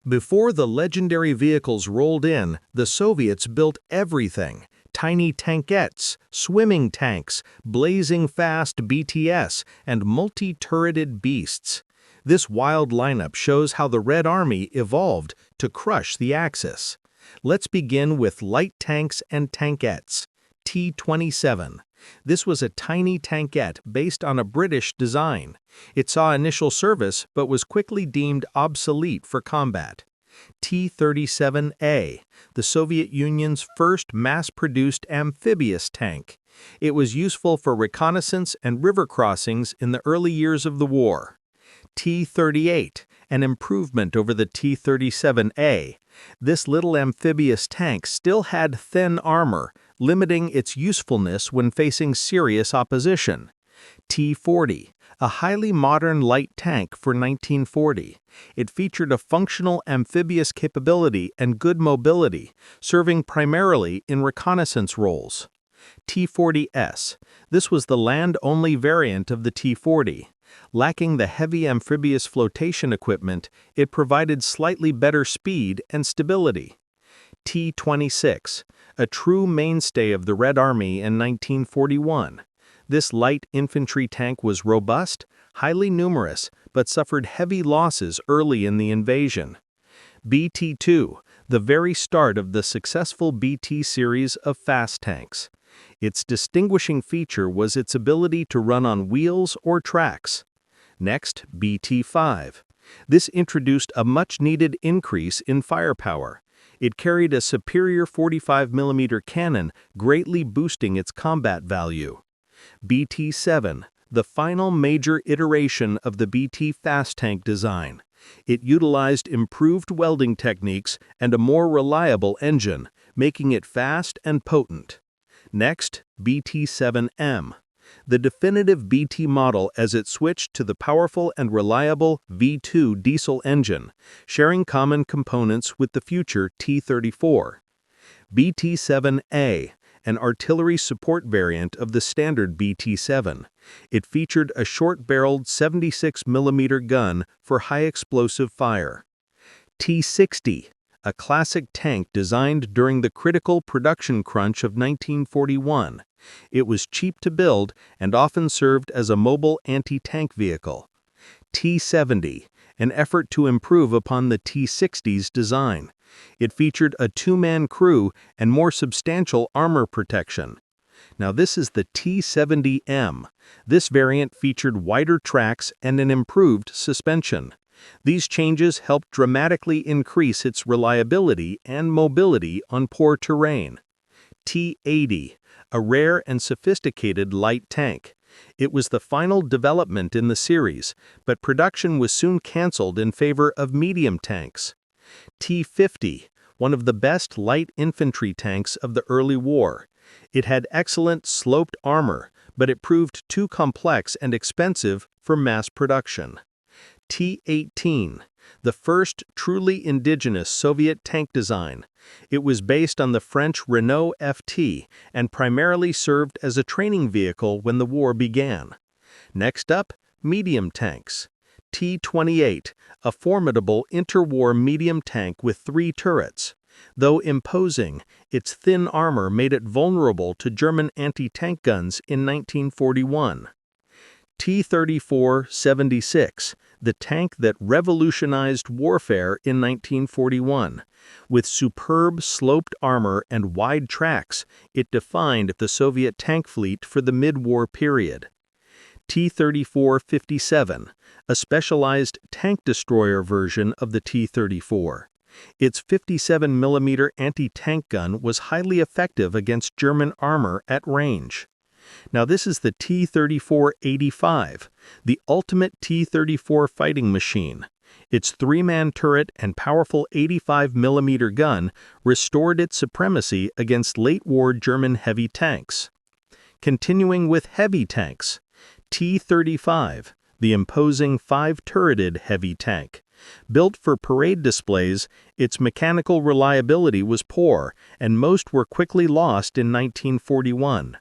Before the legendary vehicles rolled in, the Soviets built everything: tiny tankettes, swimming tanks, blazing fast BTS, and multi-turreted beasts. This wild lineup shows how the Red Army evolved to crush the Axis. Let's begin with light tanks and tankettes. T-27. This was a tiny tankette based on a British design. It saw initial service but was quickly deemed obsolete for combat. T-37A, the Soviet Union's first mass-produced amphibious tank. It was useful for reconnaissance and river crossings in the early years of the war. T-38, an improvement over the T-37A. This little amphibious tank still had thin armor, limiting its usefulness when facing serious opposition. T-40, a highly modern light tank for 1940. It featured a functional amphibious capability and good mobility, serving primarily in reconnaissance roles. T-40S. This was the land-only variant of the T-40. Lacking the heavy amphibious flotation equipment, it provided slightly better speed and stability. T-26, a true mainstay of the Red Army in 1941. This light infantry tank was robust, highly numerous, but suffered heavy losses early in the invasion. BT-2, the very start of the successful BT series of fast tanks. Its distinguishing feature was its ability to run on wheels or tracks. Next, BT-5. This introduced a much-needed increase in firepower. It carried a superior 45mm cannon, greatly boosting its combat value. BT-7, the final major iteration of the BT fast tank design. It utilized improved welding techniques and a more reliable engine, making it fast and potent. Next, BT-7M, the definitive BT model as it switched to the powerful and reliable V2 diesel engine, sharing common components with the future T-34. BT-7A, an artillery support variant of the standard BT-7. It featured a short-barreled 76mm gun for high-explosive fire. T-60, a classic tank designed during the critical production crunch of 1941. It was cheap to build and often served as a mobile anti-tank vehicle. T-70, an effort to improve upon the T-60's design. It featured a two-man crew and more substantial armor protection. Now this is the T-70M. This variant featured wider tracks and an improved suspension. These changes helped dramatically increase its reliability and mobility on poor terrain. T-80, a rare and sophisticated light tank. It was the final development in the series, but production was soon canceled in favor of medium tanks. T-50, one of the best light infantry tanks of the early war. It had excellent sloped armor, but it proved too complex and expensive for mass production. T-18, the first truly indigenous Soviet tank design. It was based on the French Renault FT and primarily served as a training vehicle when the war began. Next up, medium tanks. T-28, a formidable interwar medium tank with 3 turrets. Though imposing, its thin armor made it vulnerable to German anti-tank guns in 1941. T-34-76, the tank that revolutionized warfare in 1941. With superb sloped armor and wide tracks, it defined the Soviet tank fleet for the mid-war period. T-34-57, a specialized tank destroyer version of the T-34. Its 57mm anti-tank gun was highly effective against German armor at range. Now this is the T-34-85, the ultimate T-34 fighting machine. Its 3-man turret and powerful 85mm gun restored its supremacy against late-war German heavy tanks. Continuing with heavy tanks, T-35, the imposing 5-turreted heavy tank. Built for parade displays, its mechanical reliability was poor, and most were quickly lost in 1941.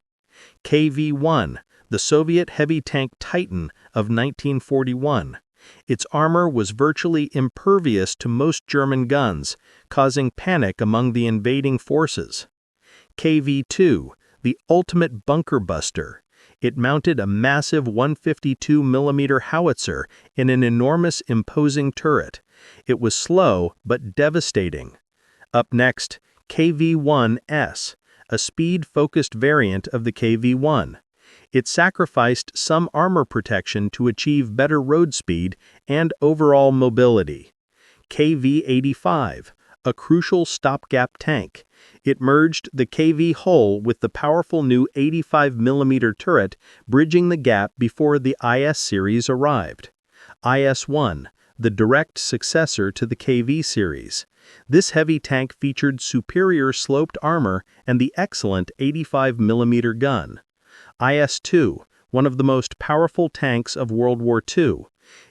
KV-1, the Soviet heavy tank Titan of 1941. Its armor was virtually impervious to most German guns, causing panic among the invading forces. KV-2, the ultimate bunker buster. It mounted a massive 152mm howitzer in an enormous imposing turret. It was slow but devastating. Up next, KV-1S, a speed-focused variant of the KV-1. It sacrificed some armor protection to achieve better road speed and overall mobility. KV-85, a crucial stopgap tank. It merged the KV hull with the powerful new 85mm turret, bridging the gap before the IS series arrived. IS-1, the direct successor to the KV series. This heavy tank featured superior sloped armor and the excellent 85mm gun. IS-2, one of the most powerful tanks of World War II.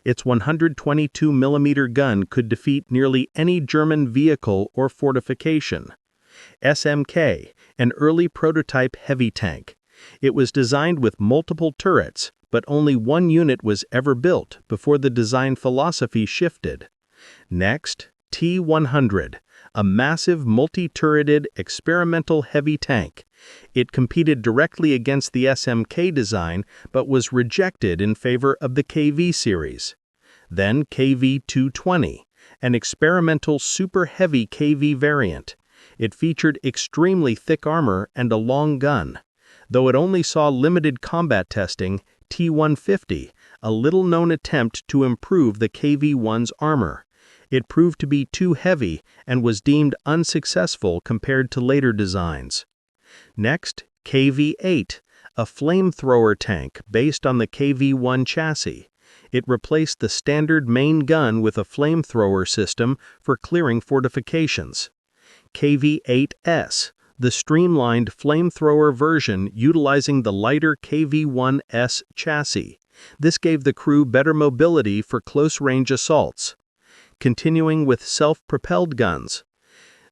Its 122mm gun could defeat nearly any German vehicle or fortification. SMK, an early prototype heavy tank. It was designed with multiple turrets, but only one unit was ever built before the design philosophy shifted. Next, T-100, a massive multi-turreted experimental heavy tank. It competed directly against the SMK design, but was rejected in favor of the KV series. Then KV-220, an experimental super-heavy KV variant. It featured extremely thick armor and a long gun. Though it only saw limited combat testing, T-150, a little-known attempt to improve the KV-1's armor. It proved to be too heavy and was deemed unsuccessful compared to later designs. Next, KV-8, a flamethrower tank based on the KV-1 chassis. It replaced the standard main gun with a flamethrower system for clearing fortifications. KV-8S, the streamlined flamethrower version utilizing the lighter KV-1S chassis. This gave the crew better mobility for close-range assaults. Continuing with self-propelled guns.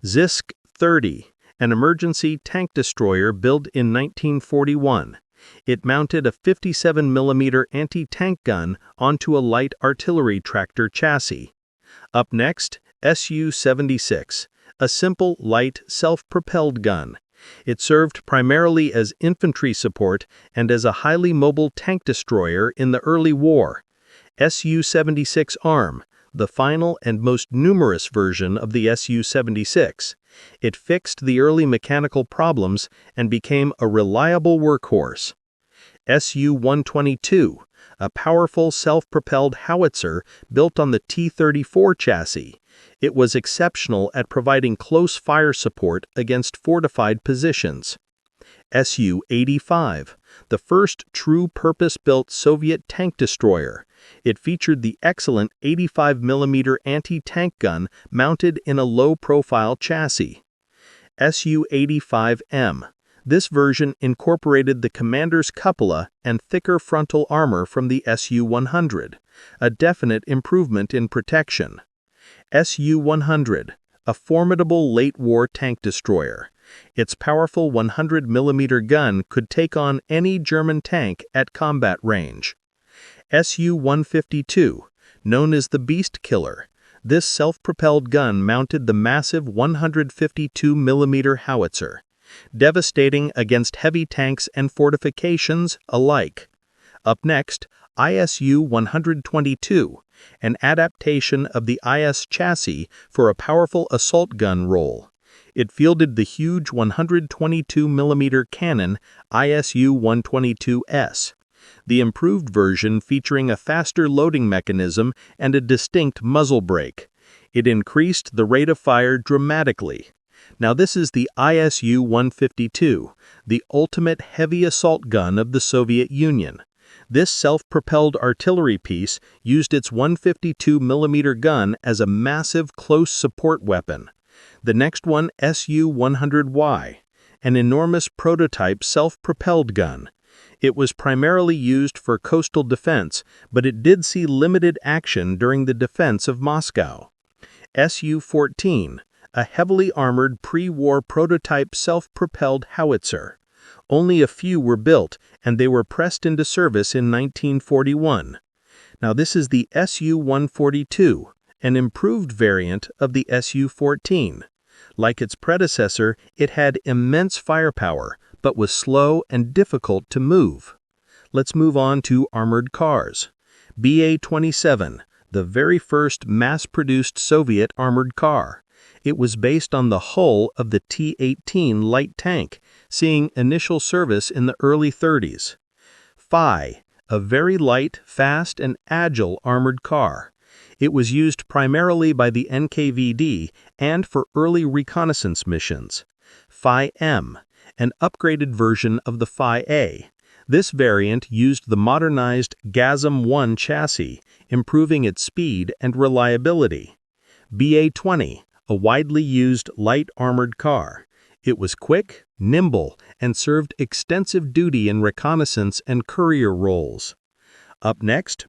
Zisk-30, an emergency tank destroyer built in 1941. It mounted a 57mm anti-tank gun onto a light artillery tractor chassis. Up next, Su-76, a simple, light, self-propelled gun. It served primarily as infantry support and as a highly mobile tank destroyer in the early war. Su-76 ARM, the final and most numerous version of the Su-76. It fixed the early mechanical problems and became a reliable workhorse. Su-122, a powerful self-propelled howitzer built on the T-34 chassis. It was exceptional at providing close fire support against fortified positions. Su-85, the first true purpose-built Soviet tank destroyer. It featured the excellent 85mm anti-tank gun mounted in a low-profile chassis. Su-85M. This version incorporated the commander's cupola and thicker frontal armor from the Su-100, a definite improvement in protection. Su-100, a formidable late-war tank destroyer. Its powerful 100mm gun could take on any German tank at combat range. Su-152, known as the Beast Killer. This self-propelled gun mounted the massive 152mm howitzer, devastating against heavy tanks and fortifications alike. Up next, ISU-122, an adaptation of the IS chassis for a powerful assault gun role. It fielded the huge 122mm cannon ISU-122S, the improved version featuring a faster loading mechanism and a distinct muzzle brake. It increased the rate of fire dramatically. Now this is the ISU-152, the ultimate heavy assault gun of the Soviet Union. This self-propelled artillery piece used its 152mm gun as a massive close support weapon. The next one, Su-100Y, an enormous prototype self-propelled gun. It was primarily used for coastal defense, but it did see limited action during the defense of Moscow. Su-14, a heavily armored pre-war prototype self-propelled howitzer. Only a few were built, and they were pressed into service in 1941. Now this is the Su-142, an improved variant of the Su-14. Like its predecessor, it had immense firepower, but was slow and difficult to move. Let's move on to armored cars. BA-27, the very first mass-produced Soviet armored car. It was based on the hull of the T-18 light tank, seeing initial service in the early 30s. Phi, a very light, fast, and agile armored car. It was used primarily by the NKVD and for early reconnaissance missions. Phi-M, an upgraded version of the Phi-A. This variant used the modernized GASM-1 chassis, improving its speed and reliability. BA-20, a widely used light armored car. It was quick, nimble, and served extensive duty in reconnaissance and courier roles. Up next,